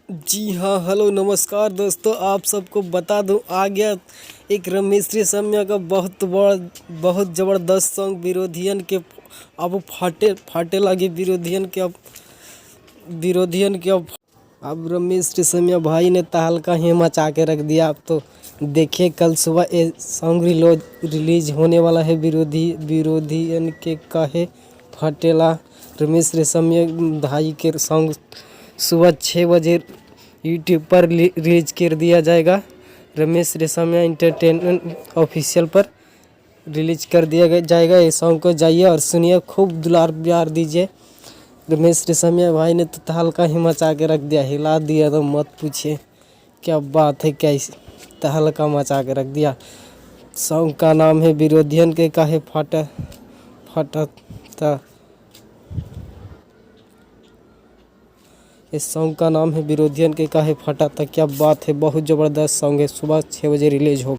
जी हाँ, हेलो नमस्कार दोस्तों। आप सबको बता दूं, आ गया एक रमेश रेशमिया का बहुत ज़बरदस्त सॉन्ग विरोधियन के। अब फाटे फाटे लगे अब रमेश रेशमिया भाई ने तहलका ही मचा के रख दिया। आप तो देखिए, कल सुबह ये सॉन्ग रिलीज होने वाला है। विरोधियन के काहे फाटेला। रमेश रेशमिया भाई के सॉन्ग सुबह 6 बजे यूट्यूब पर रिलीज कर दिया जाएगा। रमेश रेशमिया एंटरटेनमेंट ऑफिशियल पर रिलीज कर दिया जाएगा। ये सॉन्ग को जाइए और सुनिए, खूब दुलार प्यार दीजिए। रमेश रेशमिया भाई ने तो तहलका ही मचा के रख दिया, हिला दिया। तो मत पूछिए क्या बात है, क्या तहलका मचा के रख दिया। सॉन्ग का नाम है विरोधियन के काहे फाटा था। इस सॉन्ग का नाम है विरोधियन के काहे फटा था। क्या बात है, बहुत ज़बरदस्त सॉन्ग है। सुबह 6 बजे रिलीज हो।